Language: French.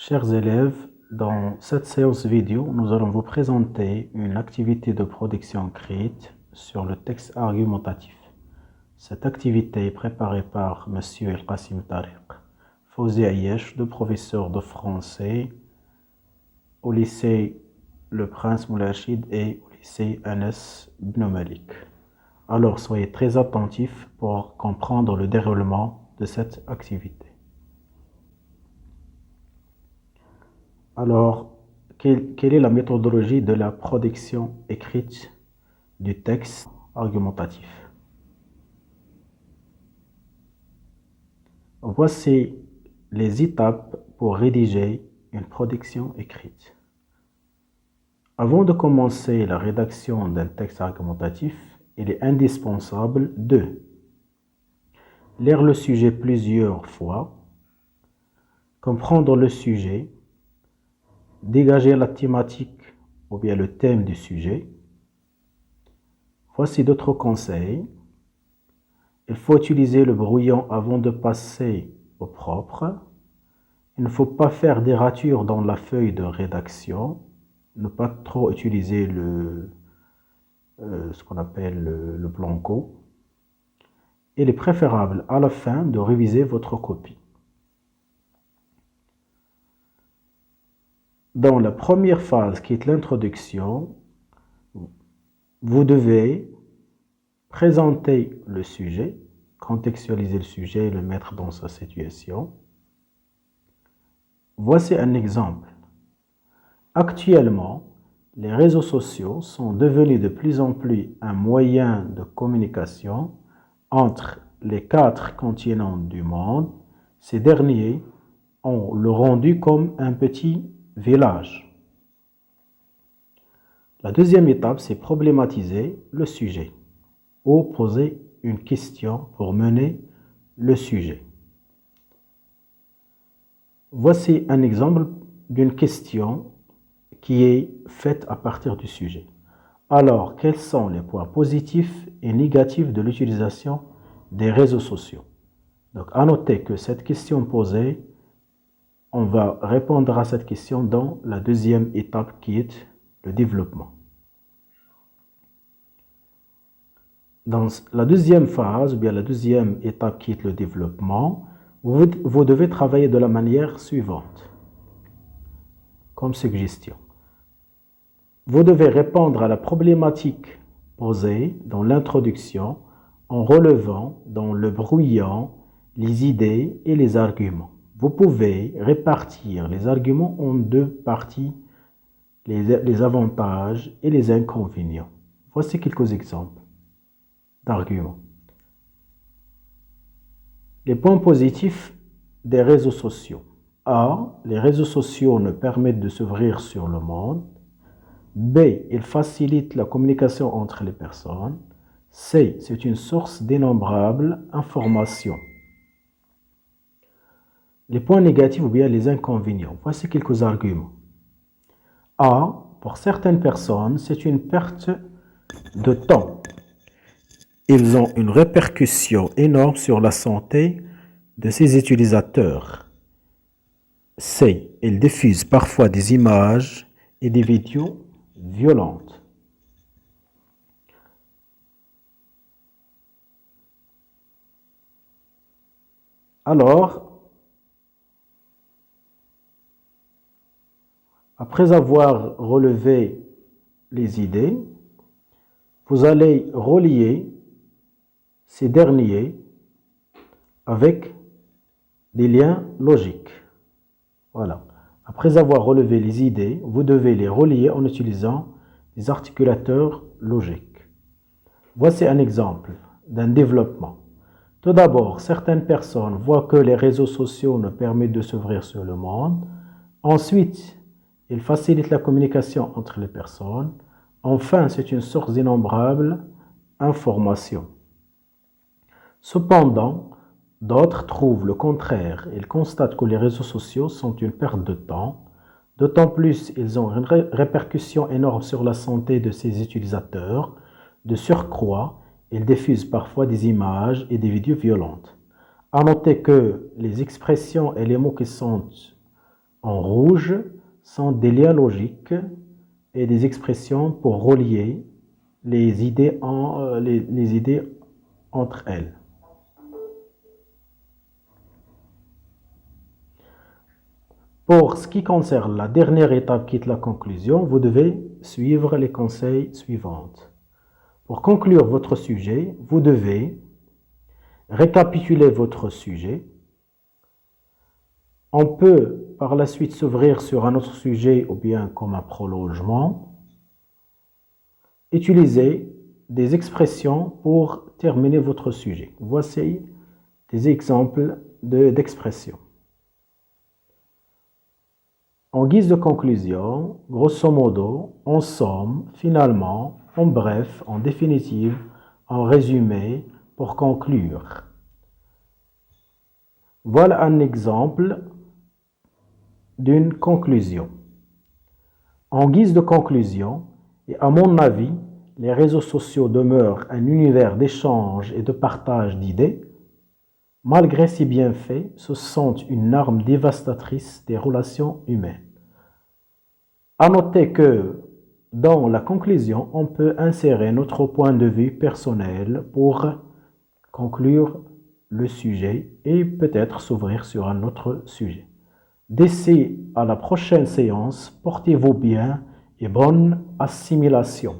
Chers élèves, dans cette séance vidéo, nous allons vous présenter une activité de production écrite sur le texte argumentatif. Cette activité est préparée par Monsieur El Qassim Tariq Fawzi Ayesh, le professeur de français au lycée Le Prince Moulachid et au lycée Anas Ibn Malik. Alors, soyez très attentifs pour comprendre le déroulement de cette activité. Alors, quelle est la méthodologie de la production écrite du texte argumentatif? Voici les étapes pour rédiger une production écrite. Avant de commencer la rédaction d'un texte argumentatif, il est indispensable de lire le sujet plusieurs fois, comprendre le sujet, dégager la thématique ou bien le thème du sujet. Voici d'autres conseils. Il faut utiliser le brouillon avant de passer au propre. Il ne faut pas faire des ratures dans la feuille de rédaction. Ne pas trop utiliser ce qu'on appelle le blanco. Il est préférable à la fin de réviser votre copie. Dans la première phase, qui est l'introduction, vous devez présenter le sujet, contextualiser le sujet et le mettre dans sa situation. Voici un exemple. Actuellement, les réseaux sociaux sont devenus de plus en plus un moyen de communication entre les 4 continents du monde. Ces derniers ont le rendu comme un petit village. La deuxième étape, c'est problématiser le sujet ou poser une question pour mener le sujet. Voici un exemple d'une question qui est faite à partir du sujet. Alors, quels sont les points positifs et négatifs de l'utilisation des réseaux sociaux? Donc, à noter que cette question posée, on va répondre à cette question dans la deuxième étape qui est le développement. Dans la deuxième phase, ou bien la deuxième étape qui est le développement, vous devez travailler de la manière suivante, comme suggestion. Vous devez répondre à la problématique posée dans l'introduction en relevant dans le brouillon les idées et les arguments. Vous pouvez répartir les arguments en 2 parties, les avantages et les inconvénients. Voici quelques exemples d'arguments. Les points positifs des réseaux sociaux. A. Les réseaux sociaux nous permettent de s'ouvrir sur le monde. B. Ils facilitent la communication entre les personnes. C. C'est une source d'innombrables informations. Les points négatifs ou bien les inconvénients. Voici quelques arguments. A. Pour certaines personnes, c'est une perte de temps. Ils ont une répercussion énorme sur la santé de ces utilisateurs. C. Ils diffusent parfois des images et des vidéos violentes. Alors, après avoir relevé les idées, vous allez relier ces derniers avec des liens logiques. Voilà. Après avoir relevé les idées, vous devez les relier en utilisant des articulateurs logiques. Voici un exemple d'un développement. Tout d'abord, certaines personnes voient que les réseaux sociaux nous permettent de s'ouvrir sur le monde. Ensuite, ils facilitent la communication entre les personnes. Enfin, c'est une source d'innombrables informations. Cependant, d'autres trouvent le contraire. Ils constatent que les réseaux sociaux sont une perte de temps. D'autant plus, ils ont une répercussion énorme sur la santé de ces utilisateurs. De surcroît, ils diffusent parfois des images et des vidéos violentes. À noter que les expressions et les mots qui sont en rouge sont des liens logiques et des expressions pour relier les idées entre elles. Pour ce qui concerne la dernière étape qui est la conclusion, vous devez suivre les conseils suivants. Pour conclure votre sujet, vous devez récapituler votre sujet. On peut par la suite s'ouvrir sur un autre sujet ou bien comme un prolongement. Utilisez des expressions pour terminer votre sujet. Voici des exemples d'expressions. En guise de conclusion, grosso modo, en somme, finalement, en bref, en définitive, en résumé, pour conclure. Voilà un exemple d'une conclusion. En guise de conclusion, et à mon avis, les réseaux sociaux demeurent un univers d'échange et de partage d'idées. Malgré ses bienfaits, ce sont une arme dévastatrice des relations humaines. À noter que dans la conclusion, on peut insérer notre point de vue personnel pour conclure le sujet et peut-être s'ouvrir sur un autre sujet. D'ici à la prochaine séance, portez-vous bien et bonne assimilation.